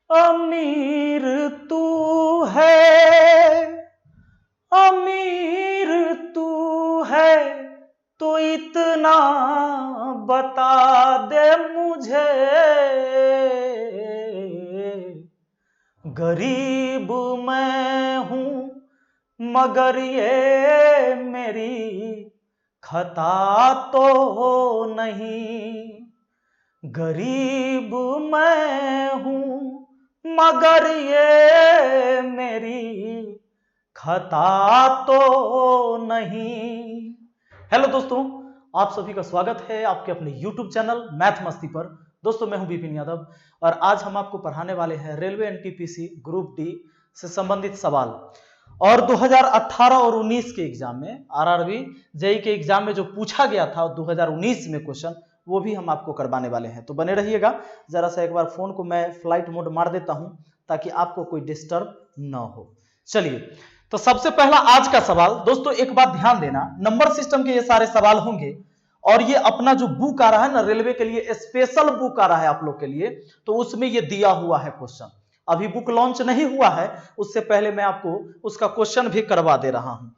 अमीर तू है, अमीर तू है, तो इतना बता दे मुझे, गरीब मैं हूं मगर ये मेरी खता तो नहीं, गरीब मैं हूं मगर ये मेरी खता तो नहीं। हेलो दोस्तों, आप सभी का स्वागत है आपके अपने YouTube चैनल मैथ मस्ती पर। दोस्तों मैं हूं विपिन यादव और आज हम आपको पढ़ाने वाले हैं रेलवे एनटीपीसी ग्रुप डी से संबंधित सवाल। और 2018 और 19 के एग्जाम में आरआरबी जेई के एग्जाम में जो पूछा गया था 2019 में क्वेश्चन, वो भी हम आपको करवाने वाले हैं, तो बने रहिएगा। जरा सा एक बार फोन को मैं फ्लाइट मोड मार देता हूं ताकि आपको कोई डिस्टर्ब ना हो। चलिए, तो सबसे पहला आज का सवाल। दोस्तों एक बात ध्यान देना, नंबर सिस्टम के ये सारे सवाल होंगे और ये अपना जो बुक आ रहा है ना, रेलवे के लिए स्पेशल बुक आ रहा है आप लोग के लिए, तो उसमें ये दिया हुआ है क्वेश्चन। अभी बुक लॉन्च नहीं हुआ है, उससे पहले मैं आपको उसका क्वेश्चन भी करवा दे रहा हूं।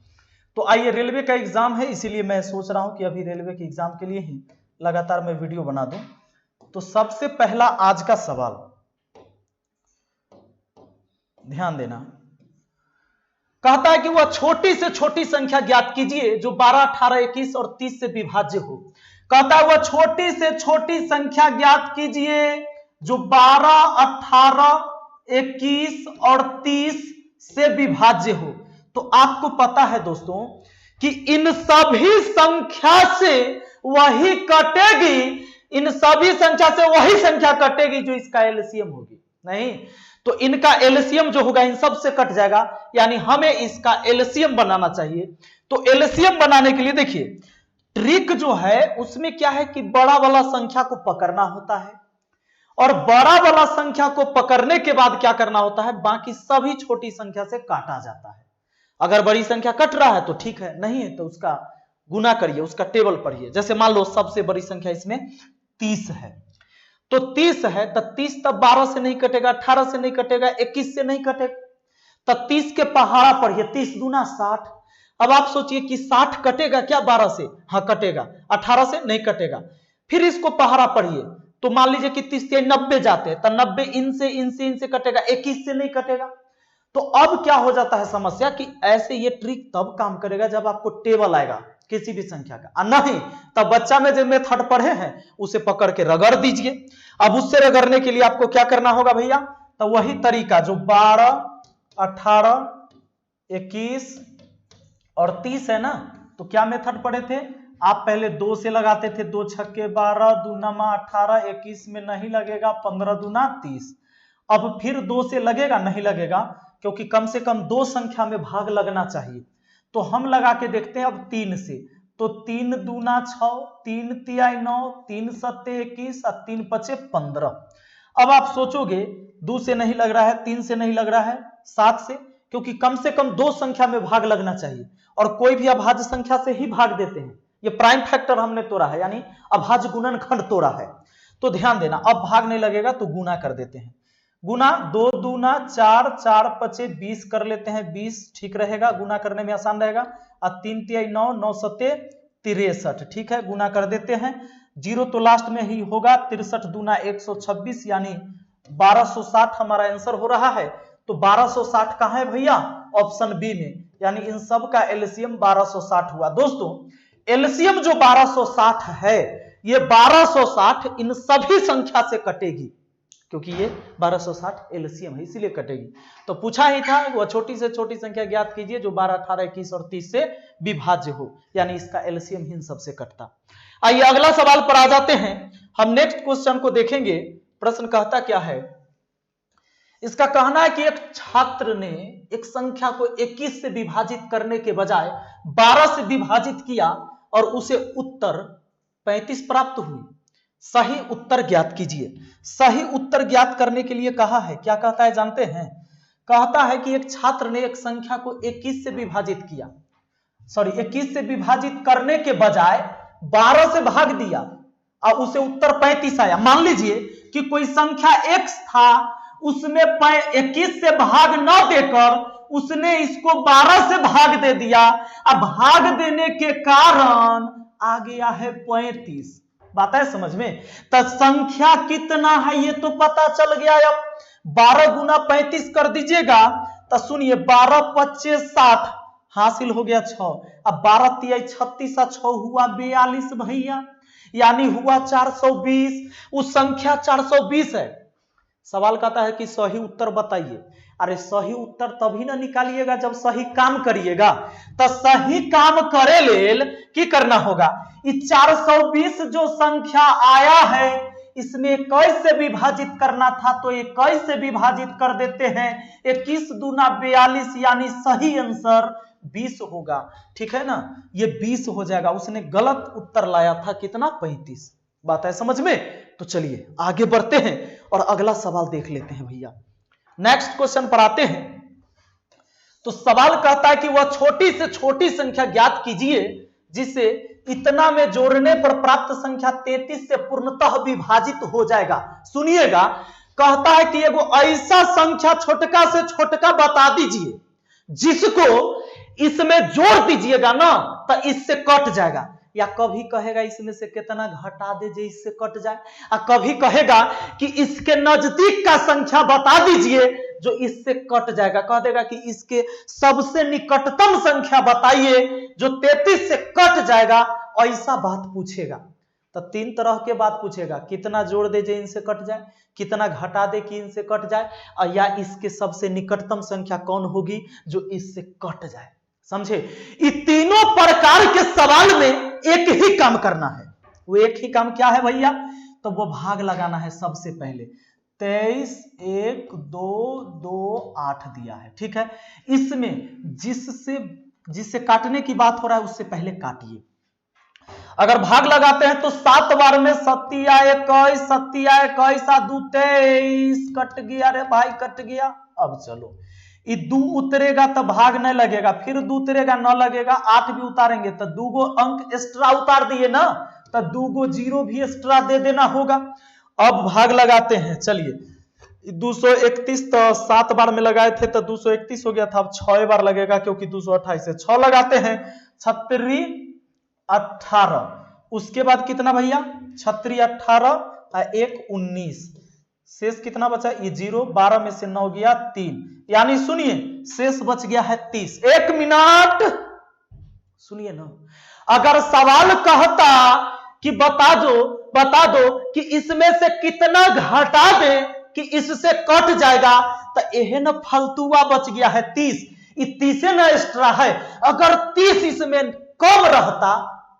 तो आइए, रेलवे का एग्जाम है इसीलिए मैं सोच रहा हूं कि अभी रेलवे के एग्जाम के लिए ही लगातार मैं वीडियो बना दूं। तो सबसे पहला आज का सवाल ध्यान देना, कहता है कि वह छोटी से छोटी संख्या ज्ञात कीजिए जो 12, 18, 21 और 30 से विभाज्य हो। कहता है वह छोटी से छोटी संख्या ज्ञात कीजिए जो 12, 18, 21 और 30 से विभाज्य हो। तो आपको पता है दोस्तों कि इन सभी संख्या से वही कटेगी, इन सभी संख्या से वही संख्या कटेगी जो इसका एलसीएम होगी। नहीं तो इनका एलसीएम जो होगा इन सब से कट जाएगा, यानी हमें इसका एलसीएम बनाना चाहिए। तो एलसीएम बनाने के लिए देखिए, ट्रिक जो है उसमें क्या है कि बड़ा वाला संख्या को पकड़ना होता है और बड़ा वाला संख्या को पकड़ने के बाद क्या करना होता है, बाकी सभी छोटी संख्या से काटा जाता है। अगर बड़ी संख्या कट रहा है तो ठीक है, नहीं है तो उसका गुना करिए, उसका टेबल पढ़िए। जैसे मान लो सबसे बड़ी संख्या इसमें 30 है, तो 30 है तो 30 तब 12 से नहीं कटेगा, 18 से नहीं कटेगा, 21 से नहीं कटेगा, तब 30 के पहाड़ा पढ़िए, 30 दूना 60। अब आप सोचिए कि 60 कटेगा क्या 12 से? हाँ कटेगा। 18 से नहीं कटेगा। फिर इसको पहाड़ा पढ़िए, तो मान लीजिए कि 30 से 90 जाते हैं, तो 90 इनसे कटेगा, 21 से नहीं कटेगा। तो अब क्या हो जाता है समस्या कि ऐसे ये ट्रिक तब काम करेगा जब आपको टेबल आएगा किसी भी संख्या का, नहीं तब बच्चा में जो मेथड पढ़े हैं उसे पकड़ के रगड़ दीजिए। अब उससे रगड़ने के लिए आपको क्या करना होगा भैया, तो वही तरीका जो 12, 18, 21 और 30 है ना, तो क्या मेथड पढ़े थे आप? पहले 2 से लगाते थे, 2 छक्के 12, 2 नमा 18, 21 में नहीं लगेगा, 15 दूना 30। अब फिर 2 से लगेगा, नहीं लगेगा, क्योंकि कम से कम 2 संख्या में भाग लगना चाहिए। तो हम लगा के देखते हैं अब 3 से, तो 3 दूना 6, 3 तिहाई 9, 3 सत्ते 21 और 3 पचे 15। अब आप सोचोगे 2 से नहीं लग रहा है, 3 से नहीं लग रहा है, 7 से, क्योंकि कम से कम 2 संख्या में भाग लगना चाहिए और कोई भी अभाज्य संख्या से ही भाग देते हैं। ये प्राइम फैक्टर हमने तोड़ा है, यानी अभाज्य गुणनखंड तोड़ा है। तो ध्यान देना, अब भाग नहीं लगेगा तो गुना कर देते हैं। गुना 2 दूना 4, 4 पचे 20 कर लेते हैं, 20 ठीक रहेगा, गुना करने में आसान रहेगा। और 3 तिहाई 9, 9 सत्ते 63, ठीक है, गुना कर देते हैं। जीरो तो लास्ट में ही होगा, 63 दूना 126, यानी 1260 हमारा आंसर हो रहा है। तो 1260 कहां है भैया? ऑप्शन बी में, यानी इन सब का एलसीएम 1260 हुआ। दोस्तों एलसीएम जो 1260 है, ये 1260 इन सभी संख्या से कटेगी, क्योंकि ये 1260 एलसीएम है इसीलिए कटेगी। तो पूछा ही था वह छोटी से छोटी संख्या ज्ञात कीजिए जो 12, 18, 21 और 30 से विभाज्य हो, यानी इसका एलसीएम ही इन सबसे कटता। आइए अगला सवाल पर आ जाते हैं, हम नेक्स्ट क्वेश्चन को देखेंगे। प्रश्न कहता क्या है, इसका कहना है कि एक छात्र ने एक संख्या को 21 से विभाजित करने के बजाय 12 से विभाजित किया और उसे उत्तर 35 प्राप्त हुई। सही उत्तर ज्ञात कीजिए। सही उत्तर ज्ञात करने के लिए कहा है, क्या कहता है जानते हैं? कहता है कि एक छात्र ने एक संख्या को 21 से विभाजित किया, 21 से विभाजित करने के बजाय 12 से भाग दिया और उसे उत्तर 35 आया। मान लीजिए कि कोई संख्या x था, उसमें 21 से भाग न देकर उसने इसको 12 से भाग दे दिया। अब भाग देने के कारण आ गया है 35। बात है समझ में? तो संख्या कितना है ये तो पता चल गया। अब 12 गुना 35 कर दीजिएगा तो सुनिए 12 25 60 हासिल हो गया 6। अब 12 तिया 36 और 6 हुआ 42 भैया, यानी हुआ 420। उस संख्या 420 है। सवाल कहता है कि सही उत्तर बताइए। अरे सही उत्तर तभी ना निकालिएगा जब सही काम करिएगा। तो सही काम करे लेल की करना होगा? ये 420 जो संख्या आया है इसमें 21 से विभाजित करना था तो 21 से विभाजित कर देते हैं। 21 दूना 42 यानी सही आंसर 20 होगा। ठीक है ना, ये 20 हो जाएगा। उसने गलत उत्तर लाया था कितना? 35। बात है समझ में? तो चलिए आगे बढ़ते हैं और अगला सवाल देख लेते हैं भैया। नेक्स्ट क्वेश्चन पर आते हैं। तो सवाल कहता है कि वह छोटी से छोटी संख्या ज्ञात कीजिए जिसे इतना में जोड़ने पर प्राप्त संख्या 33 से पूर्णतः विभाजित हो जाएगा। सुनिएगा, कहता है कि एगो ऐसा संख्या छोटका से छोटका बता दीजिए जिसको इसमें जोड़ दीजिएगा ना तो इससे कट जाएगा। या कभी कहेगा इसमें से कितना घटा दे जे इससे कट जाए, और कभी कहेगा कि इसके नजदीक का संख्या बता दीजिए जो इससे कट जाएगा। कह देगा कि इसके सबसे निकटतम संख्या बताइए जो 33 से कट जाएगा। ऐसा बात पूछेगा तो तीन तरह के बात पूछेगा, कितना जोड़ दे जे इनसे कट जाए, कितना घटा दे कि इनसे कट जाए, और या इसके सबसे निकटतम संख्या कौन होगी जो इससे कट जाए। समझे? ये तीनों प्रकार के सवाल में एक ही काम करना है। वो एक ही काम क्या है भैया? तो वो भाग लगाना है। सबसे पहले 23 1 2 2 8 दिया है, ठीक है। इसमें जिससे काटने की बात हो रहा है उससे पहले काटिए। अगर भाग लगाते हैं तो 7 बार में 7 21 7 21 2 23 कट गया। रे भाई कट गया। अब चलो ये 2 उतरेगा तो भाग नहीं लगेगा, फिर 2 उतरेगा न लगेगा, 8 भी उतारेंगे तो 2 गो अंक एक्स्ट्रा उतार दिए ना, तो 2 गो 0 भी एक्स्ट्रा दे देना होगा। अब भाग लगाते हैं। चलिए 231 तो 7 बार में लगाए थे तो 231 हो गया था। अब 6 बार लगेगा क्योंकि 228 से 6 लगाते हैं। 36 18, उसके बाद कितना भैया? 36 18 और 1 19, शेष कितना बचा? ये 0, 12 में से 9 गया 3, यानी सुनिए शेष बच गया है 30। 1 मिनट सुनिए ना, अगर सवाल कहता कि बता दो कि इसमें से कितना घटा दे कि इससे कट जाएगा तो यह ना फालतुआ बच गया है 30। ये 30 ना एक्स्ट्रा है। अगर 30 इसमें कम रहता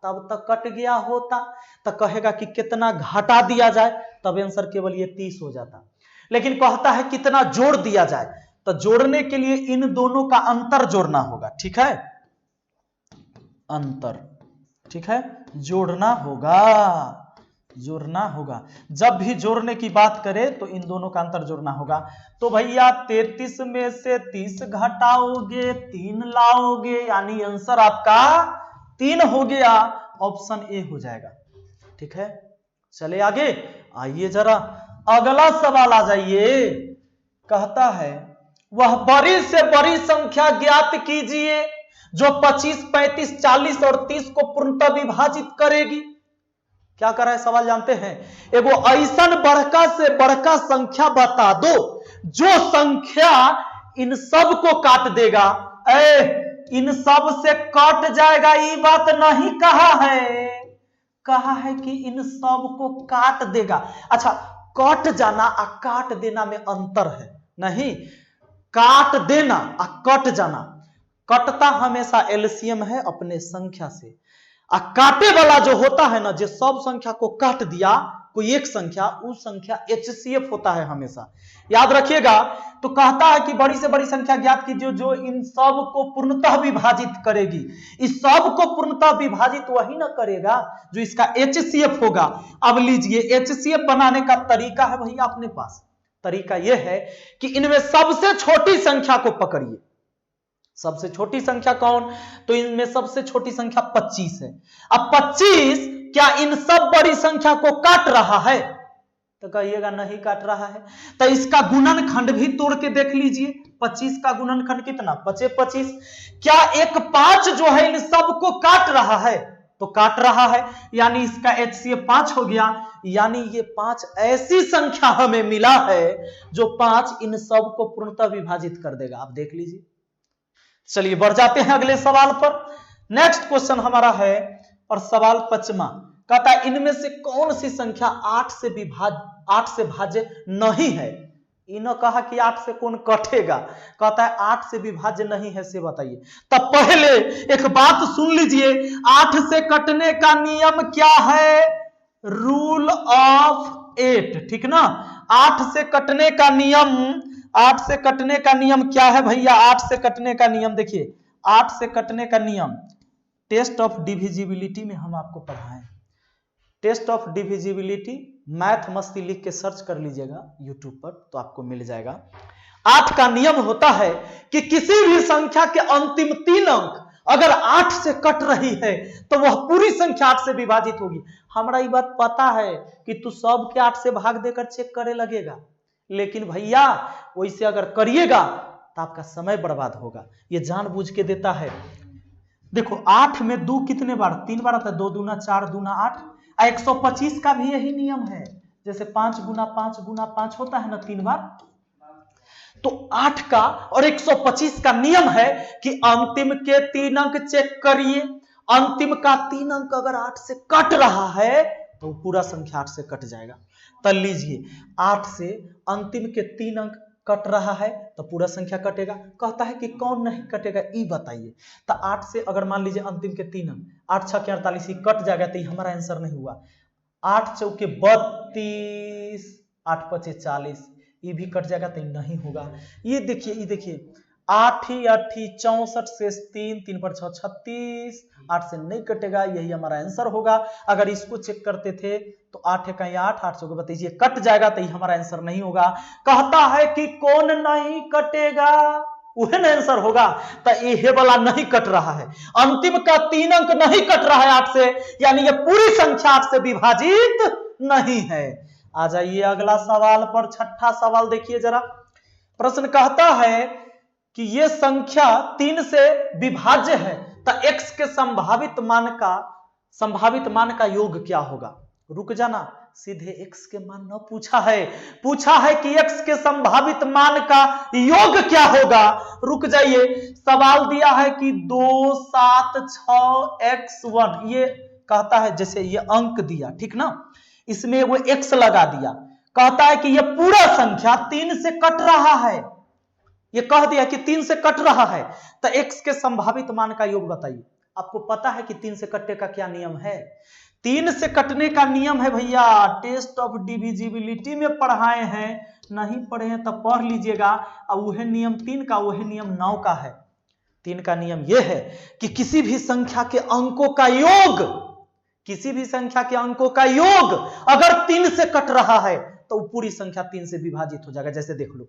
तब तक कट गया होता, तो कहेगा कि कितना घटा दिया जाए, तब आंसर केवल ये 30 हो जाता। लेकिन कहता है कितना जोड़ दिया जाए, तो जोड़ने के लिए इन दोनों का अंतर जोड़ना होगा। ठीक है, अंतर, ठीक है, जोड़ना होगा। जब भी जोड़ने की बात करें तो इन दोनों का अंतर जोड़ना होगा। तो भैया 33 में से 30 घटाओगे 3 लाओगे, यानी आंसर आपका 3 हो गया। ऑप्शन ए हो जाएगा। ठीक है, चले आगे। आइए जरा अगला सवाल आ जाइए। कहता है वह बड़ी से बड़ी संख्या ज्ञात कीजिए जो 25 35 40 और 30 को पूर्णतः विभाजित करेगी। क्या कर रहा है सवाल जानते हैं? एगो ऐसा बड़का से बड़का संख्या बता दो जो संख्या इन सब को काट देगा। इन सब से कट जाएगा, ये बात नहीं कहा है। कहा है कि इन सब को काट देगा। अच्छा, कट जाना और काट देना में अंतर है। नहीं, काट देना और कट जाना, कटता हमेशा एलसीएम है अपने संख्या से, और काटे वाला जो होता है ना, जो सब संख्या को काट दिया कोई एक संख्या, उस संख्या एचसीएफ होता है हमेशा, याद रखिएगा। तो कहता है कि बड़ी से बड़ी संख्या ज्ञात कीजिए जो इन सब को पूर्णतः विभाजित करेगी। इस सब को पूर्णतः विभाजित वही ना करेगा जो इसका एचसीएफ होगा। अब लीजिए एचसीएफ बनाने का तरीका है भैया अपने पास। तरीका यह है कि इनमें सबसे छोटी संख्या को पकड़िए। सबसे छोटी संख्या कौन? तो इनमें सबसे छोटी संख्या 25 है। अब 25 क्या इन सब बड़ी संख्या को काट रहा है? तो कहिएगा नहीं काट रहा है। तो इसका गुणनखंड भी तोड़ के देख लीजिए। 25 का गुणनखंड कितना, 25। क्या एक 5 जो है इन सबको काट रहा है? तो काट रहा है, यानी इसका HCF 5 हो गया। यानी ये 5 ऐसी संख्या हमें मिला है जो 5 इन सब को पूर्णतः विभाजित कर देगा। आप देख लीजिए। चलिए बढ़ जाते हैं अगले सवाल पर। नेक्स्ट क्वेश्चन हमारा है और सवाल 5वां, कहता है इनमें से कौन सी संख्या 8 से भाज्य नहीं है? इन्हों कहा कि 8 से कौन कटेगा, कहता है 8 से विभाज्य नहीं है, से बताइए। तब पहले एक बात सुन लीजिए, 8 से कटने का नियम क्या है? रूल ऑफ 8, ठीक ना। 8 से कटने का नियम, 8 से कटने का नियम क्या है भैया? 8 से कटने का नियम देखिए, 8 से कटने का नियम टेस्ट ऑफ डिविजिबिलिटी में हम आपको पढ़ाएं। टेस्ट ऑफ डिविजिबिलिटी मैथ मस्ती लिख के सर्च कर लीजिएगा यूट्यूब पर, तो आपको मिल जाएगा। 8 का नियम होता है कि किसी भी संख्या के अंतिम 3 अंक अगर 8 से कट रही है तो वह पूरी संख्या 8 से विभाजित होगी। हमारा ये बात पता है कि तू सब के 8 से भाग देकर चेक करे लगेगा, लेकिन भैया वैसे अगर करिएगा तो आपका समय बर्बाद होगा। ये जानबूझ के देता है। देखो 8 में 2 कितने बार? 3 बार आता है। 2 दूना 4, दूना 8। 125 का भी यही नियम है, जैसे 5 गुना 5 गुना 5 होता है ना 3 बार। तो 8 का और 125 का नियम है कि अंतिम के 3 अंक चेक करिए। अंतिम का 3 अंक अगर 8 से कट रहा है तो पूरा संख्या 8 से कट जाएगा। तो लीजिए 8 से अंतिम के 3 अंक कट रहा है तो पूरा संख्या कटेगा। कहता है कि कौन नहीं कटेगा, ये बताइए। तो 8 से अगर मान लीजिए अंतिम के 3 अंक 8 6 के 48 कट जाएगा, तो ये हमारा आंसर नहीं हुआ। 8 चौके 32, 8 पचे 40, ये भी कट जाएगा, तो नहीं होगा। ये देखिए 8 ही 8 64 से 3 3 पर 6 36, 8 से नहीं कटेगा, यही हमारा आंसर होगा। अगर इसको चेक करते थे तो 8 है कहीं 8 8 चौके 32, ये कट जाएगा, तो ये हमारा आंसर नहीं होगा। कहता है कि कौन नहीं कटेगा, वह आंसर होगा। तो ये वाला नहीं कट रहा है, अंतिम का 3 अंक नहीं कट रहा है 8 से, यानी ये पूरी संख्या 8 से विभाजित नहीं है। आ जाइए अगला सवाल पर। 6ठा सवाल देखिए जरा। प्रश्न कहता है कि ये संख्या 3 से विभाज्य है, तो x के संभावित मान का योग क्या होगा? रुक जाना, सीधे x के मान न पूछा है, पूछा है कि x के संभावित मान का योग क्या होगा। रुक जाइए, सवाल दिया है कि 2 7 6 x1, ये कहता है जैसे ये अंक दिया, ठीक ना, इसमें वो x लगा दिया। कहता है कि ये पूरा संख्या 3 से कट रहा है, ये कह दिया कि 3 से कट रहा है, तो x के संभावित मान का योग बताइए। आपको पता है कि 3 से कटने का क्या नियम है? 3 से कटने का नियम है भैया, टेस्ट ऑफ डिविजिबिलिटी में पढ़ाए हैं, नहीं पढ़े हैं तो पढ़ लीजिएगा। और वह नियम 3 का, वह नियम 9 का है। 3 का नियम यह है कि किसी भी संख्या के अंकों का योग, किसी भी संख्या के अंकों का योग अगर 3 से कट रहा है तो पूरी संख्या 3 से विभाजित हो जाएगा। जैसे देख लो,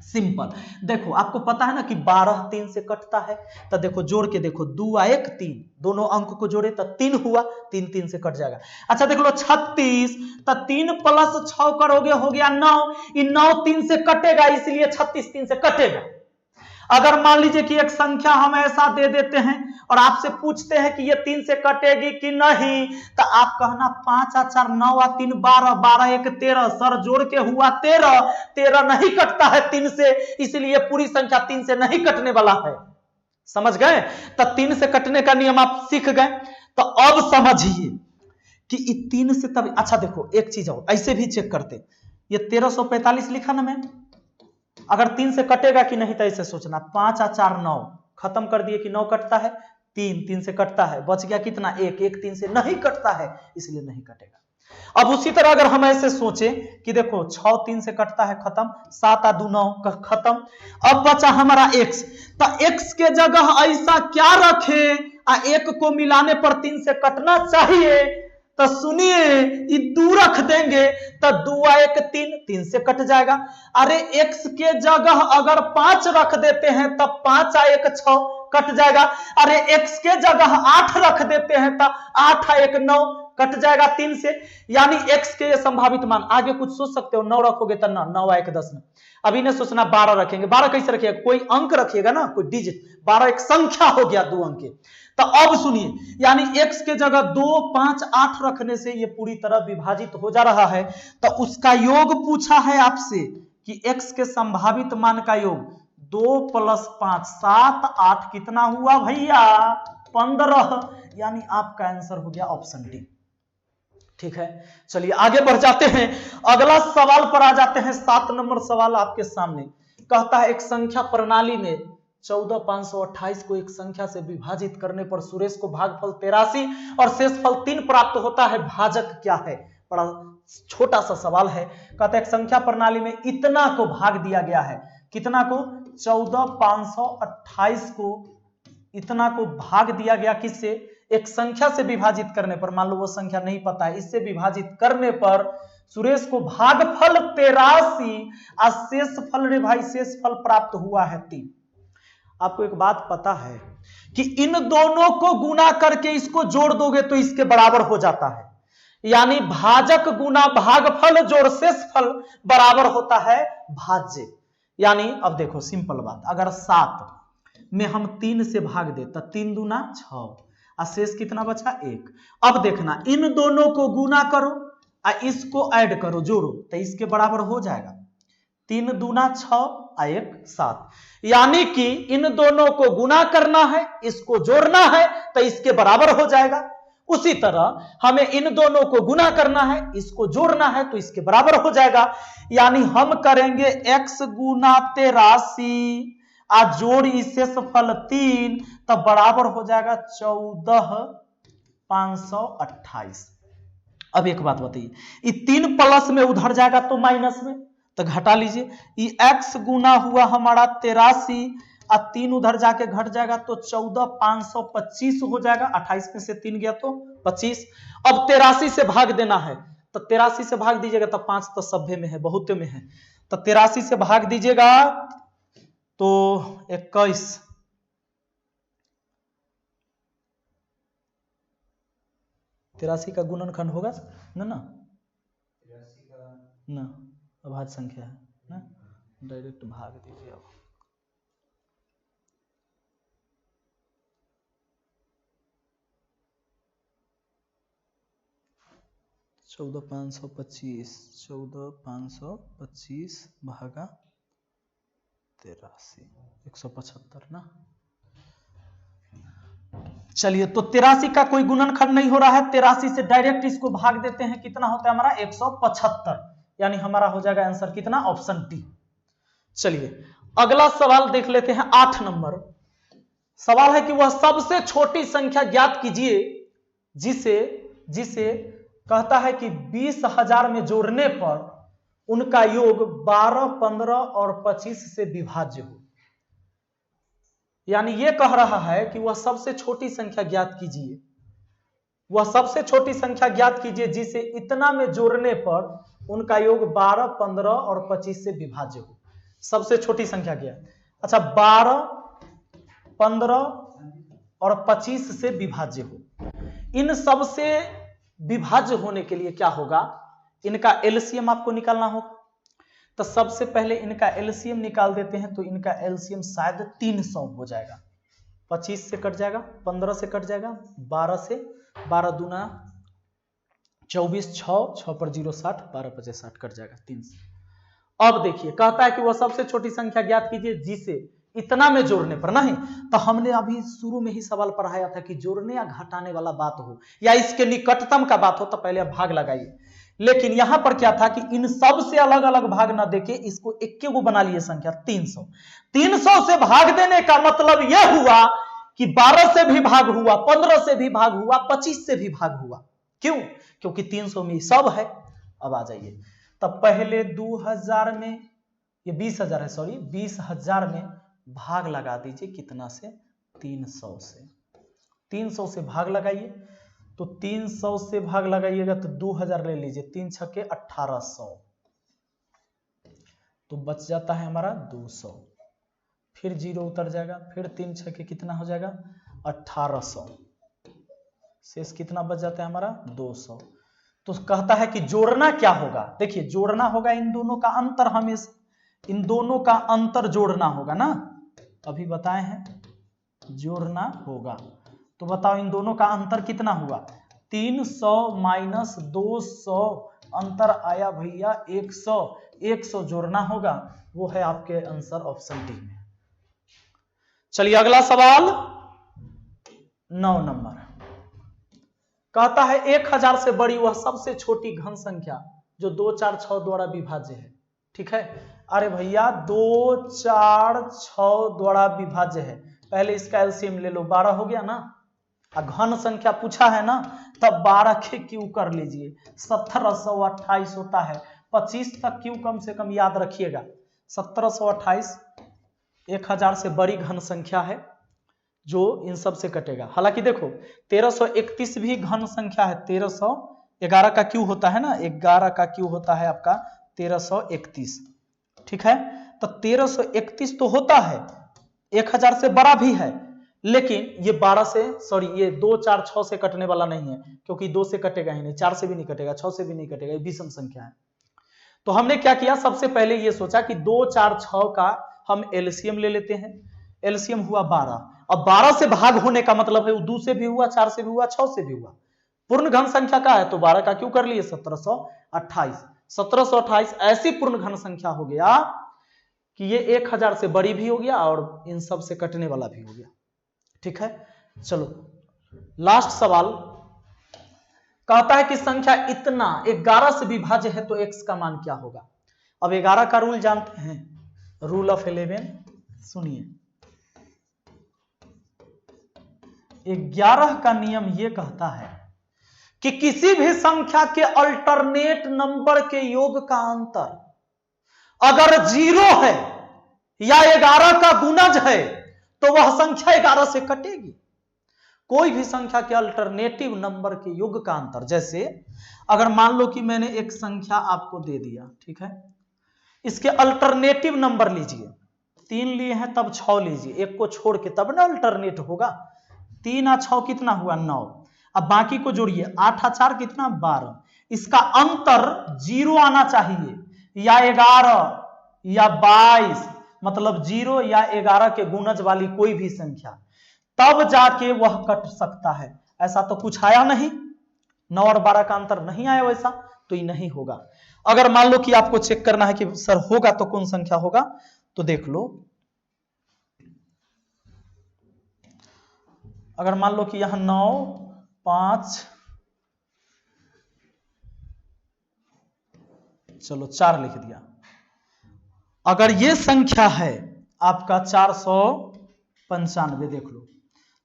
सिंपल देखो, आपको पता है ना कि 12 3 से कटता है, तो देखो जोड़ के देखो, 2 और 1 3, दोनों अंक को जोड़े तो 3 हुआ, 3 3 से कट जाएगा। अच्छा देख लो 36, तो 3 + 6 करोगे हो गया 9, ये 9 3 से कटेगा, इसलिए 36 3 से कटेगा। अगर मान लीजिए कि एक संख्या हम ऐसा दे देते हैं और आपसे पूछते हैं कि ये 3 से कटेगी कि नहीं, तो आप कहना 5 और 4 9 और 3 12, 12 1 13, सर जोड़ के हुआ 13, 13 नहीं कटता है 3 से, इसलिए पूरी संख्या 3 से नहीं कटने वाला है। समझ गए? तो 3 से कटने का नियम आप सीख गए। तो अब समझिए कि 3 से तब, अच्छा देखो एक चीज और, ऐसे भी चेक करते, ये 1345 लिखा ना मैं, अगर 3 से कटेगा कि नहीं तो ऐसे सोचना, 5 और 4 9, खत्म कर दिए कि 9 कटता है, 3 3 से कटता है, बच गया कितना 1, 1 3 से नहीं कटता है, इसलिए नहीं कटेगा। अब उसी तरह अगर हम ऐसे सोचे कि देखो 6 3 से कटता है, खत्म, 7 और 2 9 खत्म, अब बचा हमारा x, तो x के जगह ऐसा क्या रखे 1 को मिलाने पर 3 से कटना चाहिए, तो सुनिए ये 2 रख देंगे तो 2 और 1 3, 3 से कट जाएगा। अरे x के जगह अगर 5 रख देते हैं तब 5 और 1 6 कट जाएगा। अरे x के जगह 8 रख देते हैं तो 8 और 1 9 कट जाएगा 3 से, यानी x के ये संभावित मान। आगे कुछ सोच सकते हो, 9 रखोगे तो 9 1 10 में, अभी ने सोचना 12 रखेंगे। 12 कैसे रखिएगा, कोई अंक रखिएगा ना, कोई डिजिट। 12 एक संख्या हो गया 2 अंक के। तो अब सुनिए, यानी x के जगह 2 5 8 रखने से ये पूरी तरह विभाजित हो जा रहा है। तो उसका योग पूछा है आपसे कि x के संभावित मान का योग 2 + 5 7 8 कितना हुआ भैया, 15, यानी आपका आंसर हो गया ऑप्शन डी। ठीक है, चलिए आगे बढ़ जाते हैं, अगला सवाल पर आ जाते हैं। 7 नंबर सवाल आपके सामने कहता है, एक संख्या प्रणाली में 14528 को एक संख्या से विभाजित करने पर सुरेश को भागफल 83 और शेषफल 3 प्राप्त होता है, भाजक क्या है। बड़ा छोटा सा सवाल है। कहता है एक संख्या प्रणाली में इतना को भाग दिया गया है, कितना को, 14528 को इतना को भाग दिया गया किससे, एक संख्या से विभाजित करने पर। मान लो वो संख्या नहीं पता है, इससे विभाजित करने पर सुरेश को भागफल 83 और शेषफल, रे भाई शेषफल प्राप्त हुआ है 3। आपको एक बात पता है कि इन दोनों को गुना करके इसको जोड़ दोगे तो इसके बराबर हो जाता है, यानी भाजक गुना भागफल जोड़ शेषफल बराबर होता है भाज्य। यानी अब देखो सिंपल बात, अगर 7 में हम 3 से भाग दे तो 3 दूना 6 और शेष कितना बचा 1। अब देखना, इन दोनों को गुना करो और इसको ऐड करो, जोड़ो, तो इसके बराबर हो जाएगा 3 दूना 6 और 1 7, यानी कि इन दोनों को गुना करना है, इसको जोड़ना है, तो इसके बराबर हो जाएगा। उसी तरह हमें इन दोनों को गुना करना है, इसको जोड़ना है, तो इसके बराबर हो जाएगा। यानी हम करेंगे x गुना 83 आ जोड़ शेषफल 3, तब बराबर हो जाएगा 14528। अब एक बात बताइए, ये 3 प्लस में उधर जाएगा तो माइनस में, तो घटा लीजिए। ये x गुना हुआ हमारा 83 और 3 उधर जाके घट जाएगा तो 14525 हो जाएगा। 28 में से 3 गया तो 25। अब 83 से भाग देना है, तो 83 से भाग दीजिएगा तो 5 तो सभ्य में है, बहुत में है, तो 83 से भाग दीजिएगा तो 21। 83 का गुणनखंड होगा ना, ना अभाज्य संख्या है ना, डायरेक्ट भाग दीजिए। अब 14525 भागा 83, 175 ना। चलिए, तो 83 का कोई गुणनखंड नहीं हो रहा है, 83 से डायरेक्ट इसको भाग देते हैं, कितना होता है हमारा 175, यानी हमारा हो जाएगा आंसर कितना, ऑप्शन डी। चलिए अगला सवाल देख लेते हैं। 8 नंबर सवाल है कि वह सबसे छोटी संख्या ज्ञात कीजिए जिसे कहता है कि 20,000 में जोड़ने पर उनका योग 12, 15 और 25 से विभाज्य हो। यानी यह कह रहा है कि वह सबसे छोटी संख्या ज्ञात कीजिए, वह सबसे छोटी संख्या ज्ञात कीजिए जिसे इतना में जोड़ने पर उनका योग 12, 15 और 25 से विभाज्य हो। सबसे छोटी संख्या क्या है, अच्छा 12, 15 और 25 से विभाज्य हो। इन सब से विभाज्य होने के लिए क्या होगा, इनका एलसीएम आपको निकालना होगा। तो सबसे पहले इनका एलसीएम निकाल देते हैं, तो इनका एलसीएम शायद 300 हो जाएगा। 25 से कट जाएगा, 15 से कट जाएगा, 12 से, 12 दूना 24, 6 पर 0 60, 12 × 50 60 कट जाएगा 3 से। अब देखिए कहता है कि वह सबसे छोटी संख्या ज्ञात कीजिए जिसे इतना में जोड़ने पर, नहीं तो हमने अभी शुरू में ही सवाल पढ़ाया था कि जोड़ने या घटाने वाला बात हो या इसके निकटतम का बात हो तो पहले आप भाग लगाइए। लेकिन यहां पर क्या था कि इन सब से अलग अलग भाग ना देके इसको एक को बना लिए संख्या 300। 300 से भाग देने का मतलब यह हुआ कि 12 से भी भाग हुआ, 15 से भी भाग हुआ, 25 से भी भाग हुआ। क्यों, क्योंकि 300 में सब है। अब आ जाइए, तब पहले 2000 में, ये 20,000 है, सॉरी 20,000 में भाग लगा दीजिए, कितना से, 300 से। 300 से भाग लगाइए, तो 300 से भाग लगाइएगा तो 2000 ले लीजिए, 3 छक्के 1800, तो बच जाता है हमारा 200। फिर 0 उतर जाएगा, फिर 3 छक्के कितना हो जाएगा 1800, शेष कितना बच जाता है हमारा 200। तो कहता है कि जोड़ना क्या होगा, देखिए जोड़ना होगा इन दोनों का अंतर, हमेशा इन दोनों का अंतर जोड़ना होगा ना, अभी बताए हैं जोड़ना होगा। तो बताओ इन दोनों का अंतर कितना हुआ, 300 माइनस 200, अंतर आया भैया 100, 100 जोड़ना होगा, वो है आपके आंसर ऑप्शन डी में। चलिए अगला सवाल 9 नंबर कहता है 1000 से बड़ी वह सबसे छोटी घन संख्या जो 2, 4, 6 द्वारा विभाज्य है। ठीक है, अरे भैया 2, 4, 6 द्वारा विभाज्य है, पहले इसका एलसीएम ले लो, 12 हो गया ना, घन संख्या पूछा है ना, तब 12 के क्यू कर लीजिए, 1728 होता है, 25 तक क्यू कम से कम याद रखिएगा। 1728 1000 से बड़ी घन संख्या है जो इन सब से कटेगा। हालांकि देखो 1331 भी घन संख्या है, 1311 का क्यू होता है ना, 11 का क्यू होता है आपका 1331। ठीक है, तो 1331 तो होता है, 1000 से बड़ा भी है, लेकिन ये 12 से सॉरी ये 2, 4, 6 से कटने वाला नहीं है, क्योंकि 2 से कटेगा ही नहीं, 4 से भी नहीं कटेगा, 6 से भी नहीं कटेगा, ये विषम संख्या है। तो हमने क्या किया, सबसे पहले ये सोचा कि 2, 4, 6 का हम एलसीएम ले लेते हैं, एलसीएम हुआ 12। अब 12 से भाग होने का मतलब है 2 से भी हुआ, 4 से भी हुआ, 6 से भी हुआ, पूर्ण घन संख्या का है तो 12 का क्यों कर लिए 1728। 1728 ऐसी पूर्ण घन संख्या हो गया कि ये 1000 से बड़ी भी हो गया और इन सब से कटने वाला भी हो गया। ठीक है, चलो लास्ट सवाल कहता है कि संख्या इतना 11 से विभाज्य है तो x का मान क्या होगा। अब 11 का रूल जानते हैं, रूल ऑफ 11, सुनिए 11 का नियम यह कहता है कि किसी भी संख्या के अल्टरनेट नंबर के योग का अंतर अगर 0 है या 11 का गुणज है तो वह संख्या 11 से कटेगी। कोई भी संख्या के अल्टरनेटिव नंबर के योग का अंतर, जैसे अगर मान लो कि मैंने एक संख्या आपको दे दिया, ठीक है, इसके अल्टरनेटिव नंबर लीजिए, 3 लिए हैं तब 6 लीजिए, एक को छोड़ के तब ना अल्टरनेट होगा। 3 और 6 कितना हुआ 9, अब बाकी को जोड़िए, 8 और 4 कितना 12, इसका अंतर 0 आना चाहिए या 11 या 22, मतलब 0 या 11 के गुणज वाली कोई भी संख्या, तब जाके वह कट सकता है। ऐसा तो कुछ आया नहीं, 9 और 12 का अंतर नहीं आया वैसा, तो ये नहीं होगा। अगर मान लो कि आपको चेक करना है कि सर होगा तो कौन संख्या होगा, तो देख लो, अगर मान लो कि यहां 9, 5, चलो 4 लिख दिया, अगर ये संख्या है आपका 495, देख लो,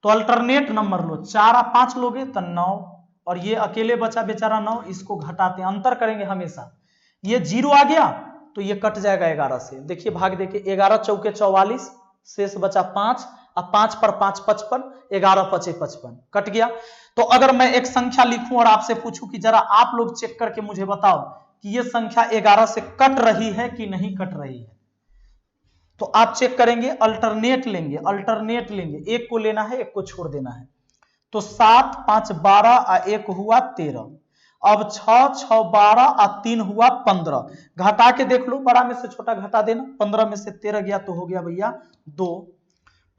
तो अल्टरनेट नंबर लो, 4 और 5 लोगे तो 9, और ये अकेले बचा बेचारा 9, इसको घटाते हैं, अंतर करेंगे हमेशा, ये 0 आ गया तो ये कट जाएगा 11 से। देखिए भाग देखिए, 11 चौके 44, शेष बचा 5, अब 5 पर 5 55, 11 पचे 55, कट गया। तो अगर मैं एक संख्या लिखूं और आपसे पूछूं कि जरा आप लोग चेक करके मुझे बताओ कि ये संख्या 11 से कट रही है कि नहीं कट रही है, तो आप चेक करेंगे, अल्टरनेट लेंगे, अल्टरनेट लेंगे, एक को लेना है एक को छोड़ देना है, तो 7, 5, 12 और 1 हुआ 13, अब 6, 6, 12 और 3 हुआ 15, घटा के देख लो, बड़ा में से छोटा घटा देना, 15 में से 13 गया तो हो गया भैया 2,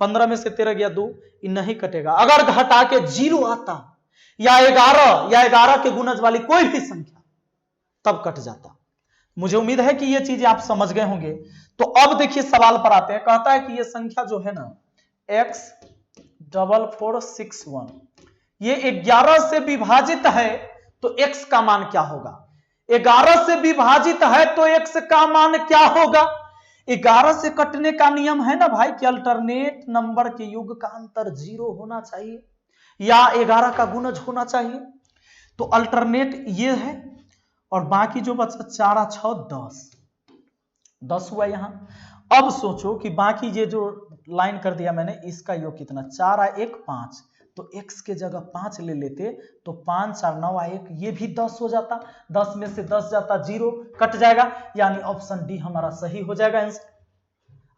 15 में से 13 गया 2, ये नहीं कटेगा। अगर घटा के 0 आता या 11 के गुणज वाली कोई भी संख्या, तब कट जाता। मुझे उम्मीद है कि ये चीजें आप समझ गए होंगे। तो अब देखिए सवाल पर आते हैं, कहता है कि ये संख्या जो है ना x4461, ये 11 से विभाजित है तो x का मान क्या होगा। 11 से विभाजित है तो x का मान क्या होगा। 11 से कटने का नियम है ना भाई कि अल्टरनेट नंबर के योग का अंतर 0 होना चाहिए या 11 का गुणज होना चाहिए। तो अल्टरनेट ये है, और बाकी जो बचा 4 और 6 10 हुआ यहां। अब सोचो कि बाकी ये जो लाइन कर दिया मैंने, इसका योग कितना, 4 और 1 5, तो x के जगह 5 ले लेते तो 5, 4, 9 और 1, ये भी 10 हो जाता, 10 में से 10 जाता 0, कट जाएगा, यानी ऑप्शन डी हमारा सही हो जाएगा आंसर।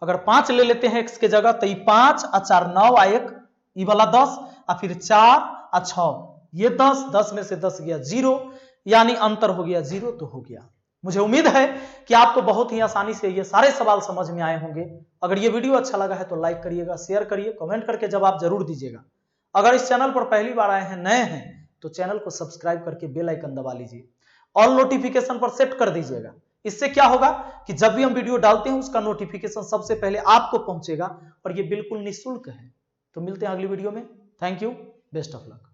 अगर 5 ले लेते हैं x के जगह तो ये 5 और 4 9 और 1, ये वाला 10, और फिर 4 और 6 ये 10 में से 10 गया 0, यानी अंतर हो गया 0, तो हो गया। मुझे उम्मीद है कि आपको बहुत ही आसानी से ये सारे सवाल समझ में आए होंगे। अगर ये वीडियो अच्छा लगा है तो लाइक करिएगा, शेयर करिए, कमेंट करके जवाब जरूर दीजिएगा। अगर इस चैनल पर पहली बार आए हैं, नए हैं, तो चैनल को सब्सक्राइब करके बेल आइकन दबा लीजिए, ऑल नोटिफिकेशन पर सेट कर दीजिएगा। इससे क्या होगा कि जब भी हम वीडियो डालते हैं उसका नोटिफिकेशन सबसे पहले आपको पहुंचेगा, और ये बिल्कुल निःशुल्क है। तो मिलते हैं अगली वीडियो में। Thank you, best of luck.